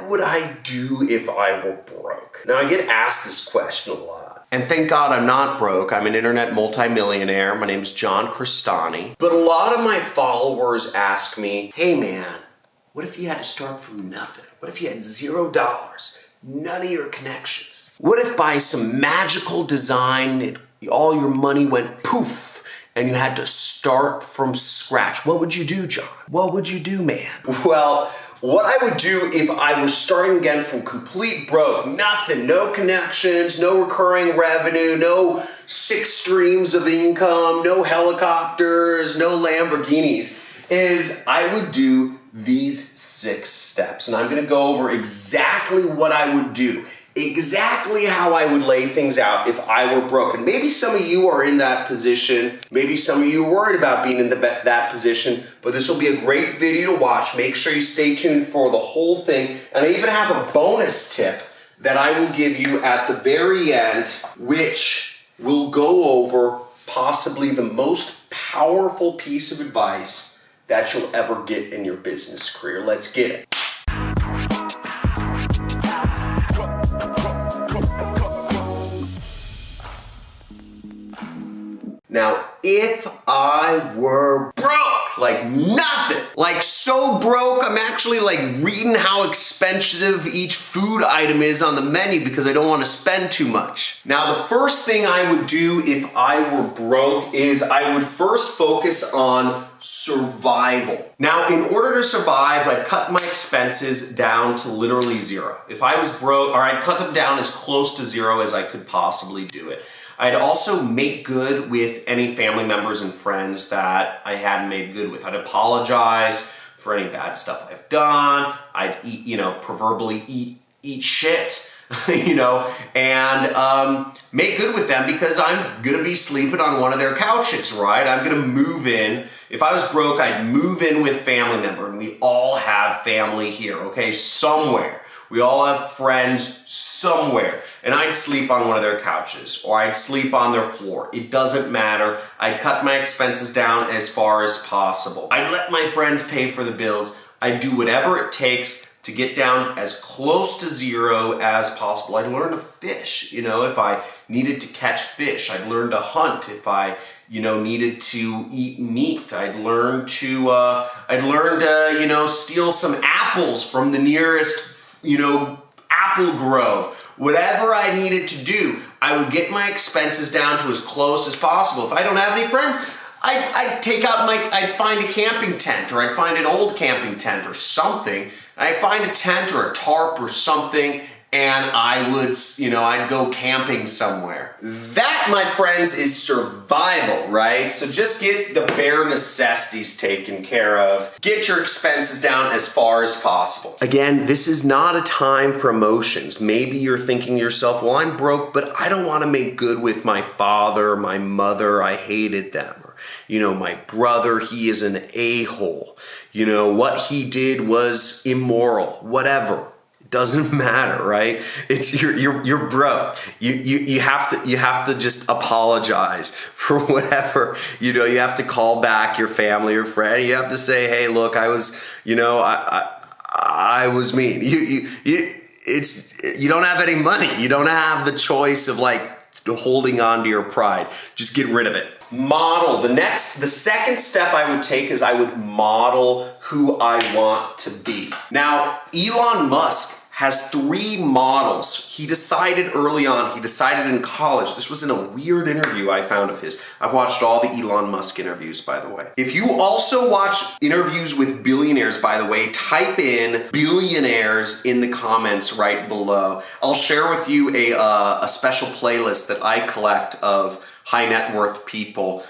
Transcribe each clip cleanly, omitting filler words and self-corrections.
what would I do if I were broke? Now, I get asked this question a lot. And thank God I'm not broke. I'm an internet multimillionaire. My name's John Crestani. But a lot of my followers ask me, hey man, what if you had to start from nothing? What if you had $0? None of your connections? What if by some magical design, all your money went poof and you had to start from scratch? What would you do, John? What would you do, man? Well, what I would do if I was starting again from complete broke, nothing, no connections, no recurring revenue, no 6 streams of income, no helicopters, no Lamborghinis, is I would do these 6 steps. And I'm gonna go over exactly what I would do, exactly how I would lay things out if I were broke. And maybe some of you are in that position. Maybe some of you are worried about being in that position, but this will be a great video to watch. Make sure you stay tuned for the whole thing. And I even have a bonus tip that I will give you at the very end, which will go over possibly the most powerful piece of advice that you'll ever get in your business career. Let's get it. Now, if I were broke, like nothing, like so broke, I'm actually like reading how expensive each food item is on the menu because I don't want to spend too much. Now, the first thing I would do if I were broke is I would first focus on survival. Now, in order to survive, I'd cut my expenses down to literally 0. If I was broke, or I'd cut them down as close to 0 as I could possibly do it. I'd also make good with any family members and friends that I hadn't made good with. I'd apologize for any bad stuff I've done. I'd eat, proverbially eat shit, and make good with them because I'm gonna be sleeping on one of their couches, right? I'm gonna move in. If I was broke, I'd move in with family member, and we all have family here, okay? Somewhere. We all have friends somewhere, and I'd sleep on one of their couches or I'd sleep on their floor. It doesn't matter. I'd cut my expenses down as far as possible. I'd let my friends pay for the bills. I'd do whatever it takes to get down as close to 0 as possible. I'd learn to fish, if I needed to catch fish. I'd learn to hunt if I needed to eat meat. I'd learn to steal some apples from the nearest apple grove. Whatever I needed to do, I would get my expenses down to as close as possible. If I don't have any friends, I'd find a camping tent, or I'd find an old camping tent or something. I'd find a tent or a tarp or something, and I would, I'd go camping somewhere. That, my friends, is survival, right? So just get the bare necessities taken care of. Get your expenses down as far as possible. Again, this is not a time for emotions. Maybe you're thinking to yourself, well, I'm broke, but I don't want to make good with my father, my mother. I hated them. My brother, he is an a-hole. What he did was immoral, whatever. Doesn't matter, right? It's you're broke. You have to just apologize for whatever. You have to call back your family or friend. You have to say, hey, look, I was mean. You don't have any money. You don't have the choice of holding on to your pride. Just get rid of it. Model. The second step I would take is I would model who I want to be. Now, Elon Musk has 3 models. He decided early on, he decided in college, this was in a weird interview I found of his. I've watched all the Elon Musk interviews, by the way. If you also watch interviews with billionaires, by the way, type in billionaires in the comments right below. I'll share with you a special playlist that I collect of high net worth people,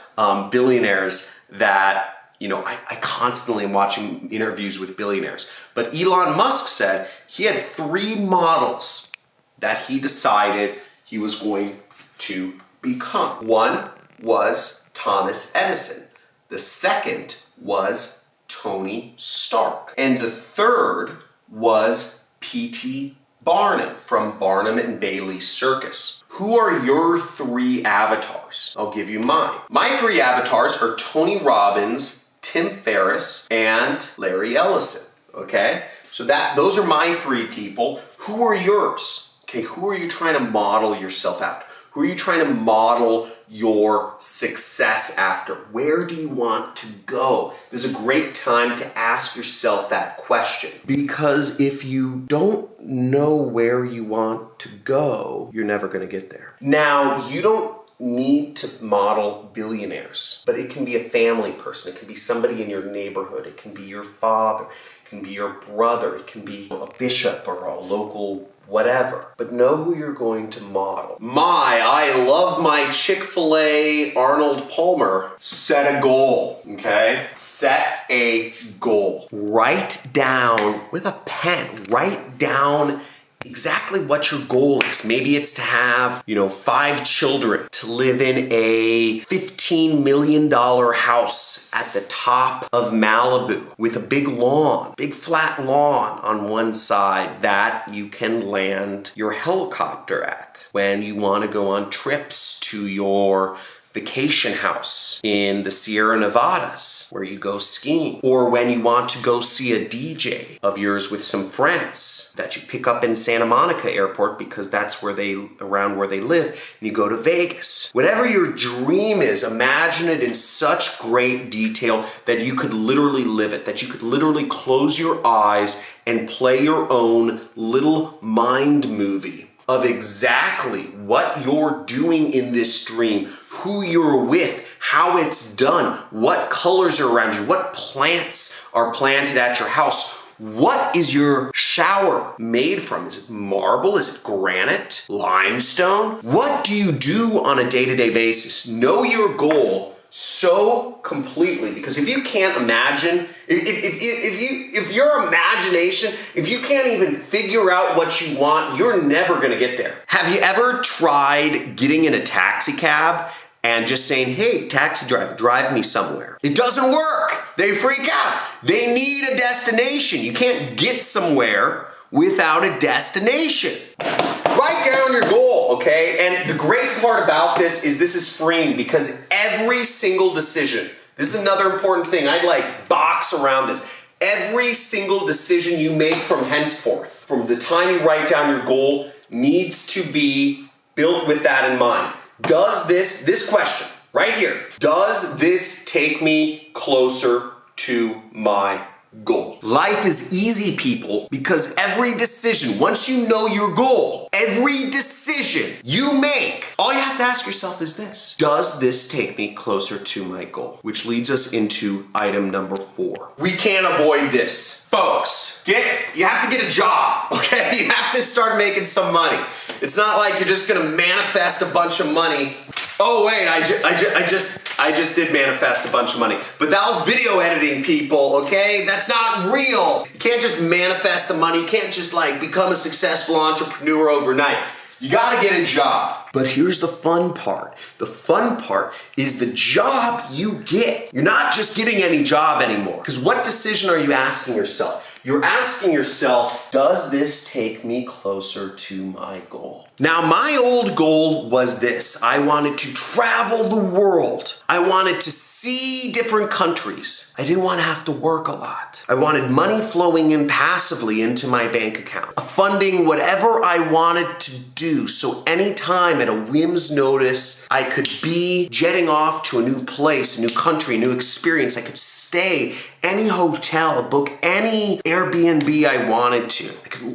billionaires that I constantly am watching interviews with billionaires. But Elon Musk said he had 3 models that he decided he was going to become. One was Thomas Edison. The second was Tony Stark. And the third was P.T. Barnum from Barnum and Bailey Circus. Who are your 3 avatars? I'll give you mine. My 3 avatars are Tony Robbins, Tim Ferriss, and Larry Ellison, okay? So those are my 3 people. Who are yours? Okay, who are you trying to model yourself after? Who are you trying to model your success after? Where do you want to go? This is a great time to ask yourself that question. Because if you don't know where you want to go, you're never going to get there. Now, you don't need to model billionaires, but it can be a family person. It can be somebody in your neighborhood. It can be your father. It can be your brother. It can be a bishop or a local whatever. But know who you're going to model. I love my Chick-fil-A Arnold Palmer. Set a goal, okay? Set a goal. Write down with a pen, write down exactly what your goal is. Maybe it's to have, 5 children, to live in a $15 million house at the top of Malibu with a big lawn, big flat lawn on one side that you can land your helicopter at when you want to go on trips to your vacation house in the Sierra Nevadas where you go skiing, or when you want to go see a DJ of yours with some friends that you pick up in Santa Monica Airport because that's around where they live, and you go to Vegas. Whatever your dream is, imagine it in such great detail that you could literally live it, that you could literally close your eyes and play your own little mind movie of exactly what you're doing in this dream, who you're with, how it's done, what colors are around you, what plants are planted at your house. What is your shower made from? Is it marble? Is it granite? Limestone? What do you do on a day-to-day basis? Know your goal so completely, because if you can't imagine, if your imagination, if you can't even figure out what you want, you're never gonna get there. Have you ever tried getting in a taxi cab and just saying, hey, taxi driver, drive me somewhere? It doesn't work. They freak out. They need a destination. You can't get somewhere without a destination. Write down your goal, okay? And the great part about this is freeing, because every single decision, this is another important thing, I'd box around this. Every single decision you make from henceforth, from the time you write down your goal, needs to be built with that in mind. Does this question right here, does this take me closer to my goal? Life is easy, people, because every decision, once you know your goal, every decision you make, all you have to ask yourself is this: does this take me closer to my goal? Which leads us into item number 4. We can't avoid this. Folks, you have to get a job, okay? You have to start making some money. It's not like you're just gonna manifest a bunch of money. Oh wait, I just did manifest a bunch of money. But that was video editing, people, okay? That's not real. You can't just manifest the money. You can't just become a successful entrepreneur overnight. You gotta get a job. But here's the fun part. The fun part is the job you get. You're not just getting any job anymore. Because what decision are you asking yourself? You're asking yourself, does this take me closer to my goal? Now, my old goal was this. I wanted to travel the world. I wanted to see different countries. I didn't want to have to work a lot. I wanted money flowing in passively into my bank account, funding whatever I wanted to do. So anytime at a whim's notice, I could be jetting off to a new place, a new country, a new experience. I could stay any hotel, book any Airbnb I wanted to.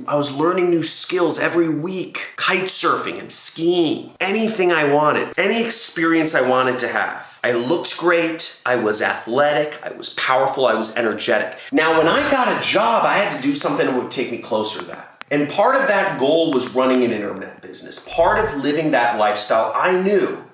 I was learning new skills every week, kite surfing and skiing, anything I wanted, any experience I wanted to have. I looked great, I was athletic, I was powerful, I was energetic. Now, when I got a job, I had to do something that would take me closer to that. And part of that goal was running an internet business. Part of living that lifestyle I knew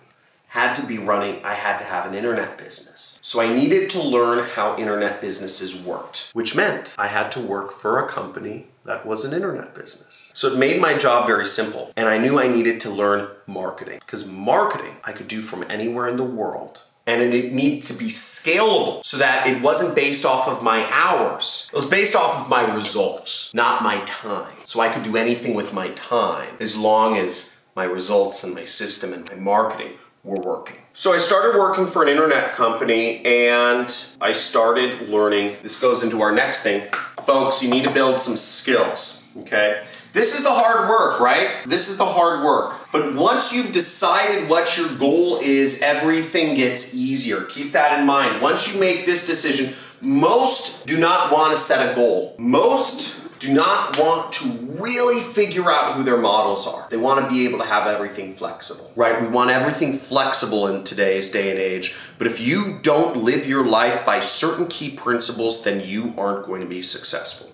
had to be running, I had to have an internet business. So I needed to learn how internet businesses worked, which meant I had to work for a company that was an internet business. So it made my job very simple. And I knew I needed to learn marketing, because marketing I could do from anywhere in the world. And it needed to be scalable so that it wasn't based off of my hours. It was based off of my results, not my time. So I could do anything with my time as long as my results and my system and my marketing were working. So I started working for an internet company, and I started learning, this goes into our next thing, Folks, you need to build some skills, okay? This is the hard work, right? This is the hard work. But once you've decided what your goal is, everything gets easier. Keep that in mind. Once you make this decision, most do not want to set a goal. Most do not want to really figure out who their models are. They want to be able to have everything flexible, right? We want everything flexible in today's day and age. But if you don't live your life by certain key principles, then you aren't going to be successful.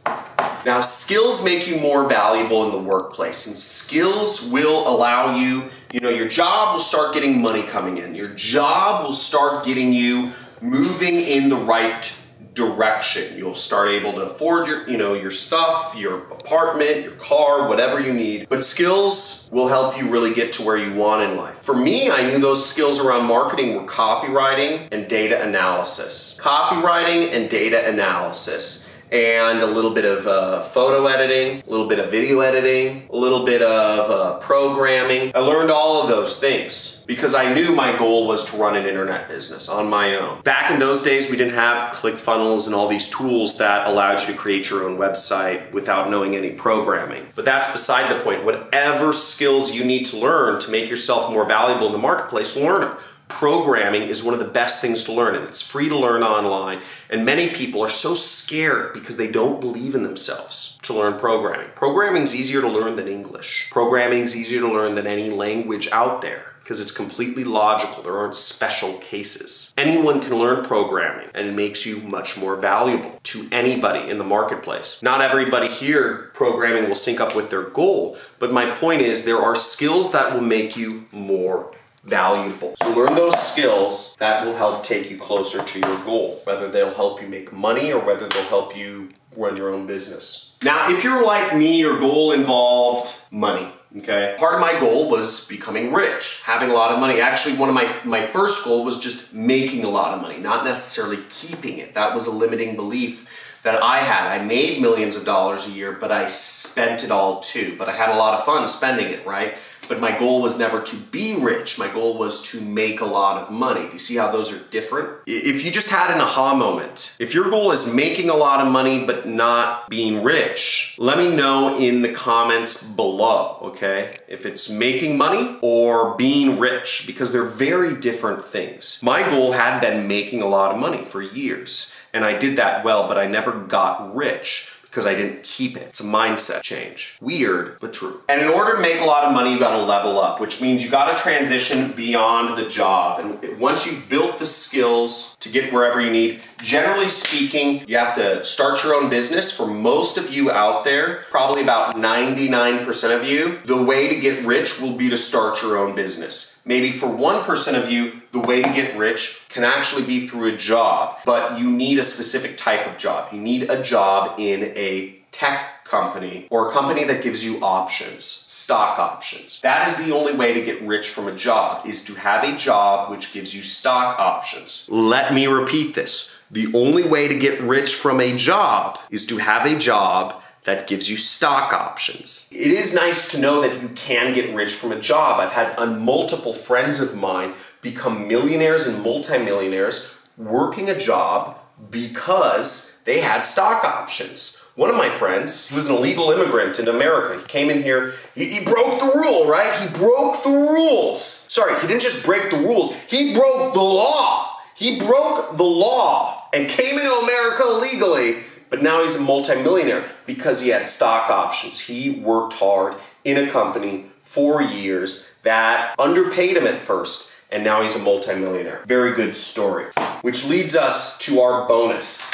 Now, skills make you more valuable in the workplace, and skills will allow you, your job will start getting money coming in. Your job will start getting you moving in the right direction. You'll start able to afford your stuff, your apartment, your car, whatever you need. But skills will help you really get to where you want in life. For me, I knew those skills around marketing were copywriting and data analysis. Copywriting and data analysis. And a little bit of photo editing, a little bit of video editing, a little bit of programming. I learned all of those things because I knew my goal was to run an internet business on my own. Back in those days, we didn't have ClickFunnels and all these tools that allowed you to create your own website without knowing any programming. But that's beside the point. Whatever skills you need to learn to make yourself more valuable in the marketplace, learn them. Programming is one of the best things to learn, and it's free to learn online. And many people are so scared because they don't believe in themselves to learn programming. Programming is easier to learn than English. Programming is easier to learn than any language out there because it's completely logical. There aren't special cases. Anyone can learn programming, and it makes you much more valuable to anybody in the marketplace. Not everybody here, programming will sync up with their goal, but my point is there are skills that will make you more valuable. So learn those skills that will help take you closer to your goal, whether they'll help you make money or whether they'll help you run your own business. Now, if you're like me, your goal involved money, okay? Part of my goal was becoming rich, having a lot of money. Actually, one of my first goal was just making a lot of money, not necessarily keeping it. That was a limiting belief that I had. I made millions of dollars a year, but I spent it all too. But I had a lot of fun spending it, right? But my goal was never to be rich. My goal was to make a lot of money. Do you see how those are different? If you just had an aha moment, if your goal is making a lot of money but not being rich, let me know in the comments below, okay? If it's making money or being rich, because they're very different things. My goal had been making a lot of money for years, and I did that well, but I never got rich because I didn't keep it. It's a mindset change. Weird, but true. And in order to make a lot of money, you gotta level up, which means you gotta transition beyond the job. And once you've built the skills to get wherever you need, generally speaking, you have to start your own business. For most of you out there, probably about 99% of you, the way to get rich will be to start your own business. Maybe for 1% of you, the way to get rich can actually be through a job, but you need a specific type of job. You need a job in a tech company or a company that gives you options, stock options. That is the only way to get rich from a job, is to have a job which gives you stock options. Let me repeat this. The only way to get rich from a job is to have a job that gives you stock options. It is nice to know that you can get rich from a job. I've had multiple friends of mine become millionaires and multimillionaires working a job because they had stock options. One of my friends, he was an illegal immigrant in America. He came in here, he broke the rule, right? He broke the rules. Sorry, he didn't just break the rules, he broke the law. He broke the law and came into America illegally. But now he's a multimillionaire because he had stock options. He worked hard in a company for years that underpaid him at first, and now he's a multimillionaire. Very good story. Which leads us to our bonus.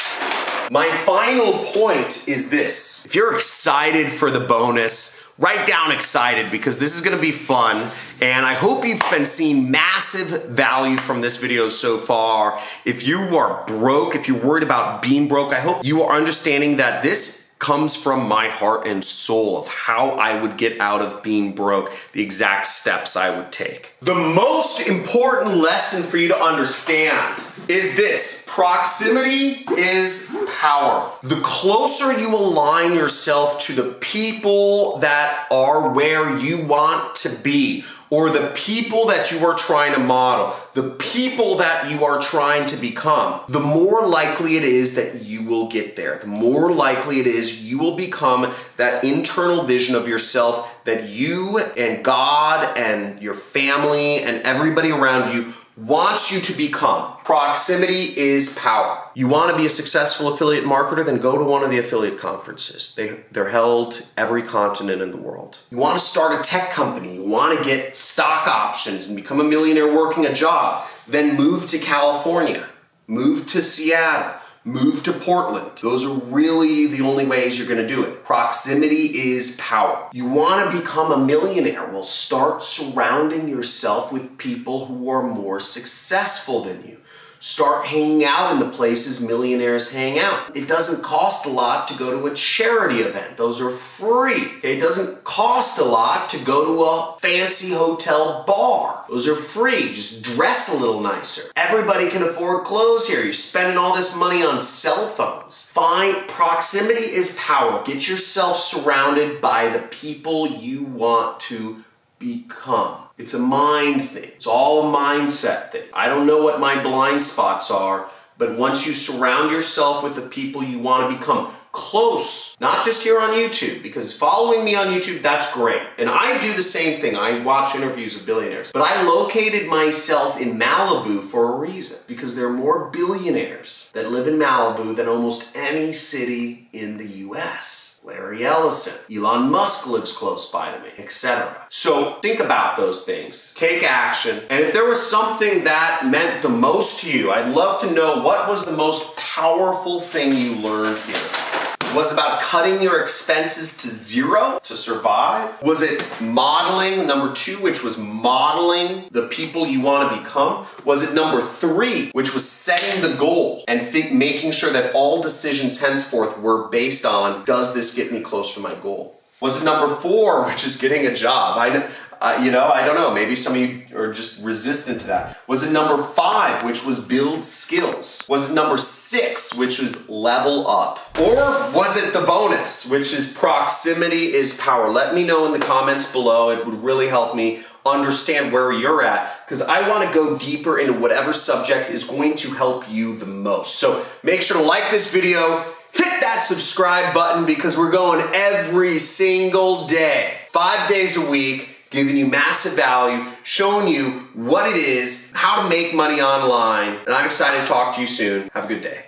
My final point is this. If you're excited for the bonus, write down excited because this is gonna be fun, and I hope you've been seeing massive value from this video so far. If you are broke, if you're worried about being broke, I hope you are understanding that this comes from my heart and soul of how I would get out of being broke, the exact steps I would take. The most important lesson for you to understand is this: proximity is power. The closer you align yourself to the people that are where you want to be, or the people that you are trying to model, the people that you are trying to become, the more likely it is that you will get there. The more likely it is you will become that internal vision of yourself that you and God and your family and everybody around you wants you to become. Proximity is power. You want to be a successful affiliate marketer? Then go to one of the affiliate conferences. They're held every continent in the world. You want to start a tech company? You want to get stock options and become a millionaire working a job? Then move to California. Move to Seattle. Move to Portland. Those are really the only ways you're going to do it. Proximity is power. You want to become a millionaire? Well, start surrounding yourself with people who are more successful than you. Start hanging out in the places millionaires hang out. It doesn't cost a lot to go to a charity event. Those are free. It doesn't cost a lot to go to a fancy hotel bar. Those are free. Just dress a little nicer. Everybody can afford clothes here. You're spending all this money on cell phones. Fine. Proximity is power. Get yourself surrounded by the people you want to become. It's a mind thing. It's all a mindset thing. I don't know what my blind spots are, but once you surround yourself with the people you want to become close, not just here on YouTube, because following me on YouTube, that's great. And I do the same thing. I watch interviews of billionaires. But I located myself in Malibu for a reason, because there are more billionaires that live in Malibu than almost any city in the US. Larry Ellison, Elon Musk lives close by to me, etc. So think about those things. Take action. And if there was something that meant the most to you, I'd love to know what was the most powerful thing you learned here. Was it about cutting your expenses to zero to survive? Was it modeling, number 2, which was modeling the people you want to become? Was it number 3, which was setting the goal and making sure that all decisions henceforth were based on, does this get me closer to my goal? Was it number 4, which is getting a job? I don't know. Maybe some of you are just resistant to that. Was it number 5, which was build skills? Was it number 6, which is level up? Or was it the bonus, which is proximity is power? Let me know in the comments below. It would really help me understand where you're at, because I want to go deeper into whatever subject is going to help you the most. So make sure to like this video, hit that subscribe button, because we're going every single day, 5 days a week, giving you massive value, showing you what it is, how to make money online, and I'm excited to talk to you soon. Have a good day.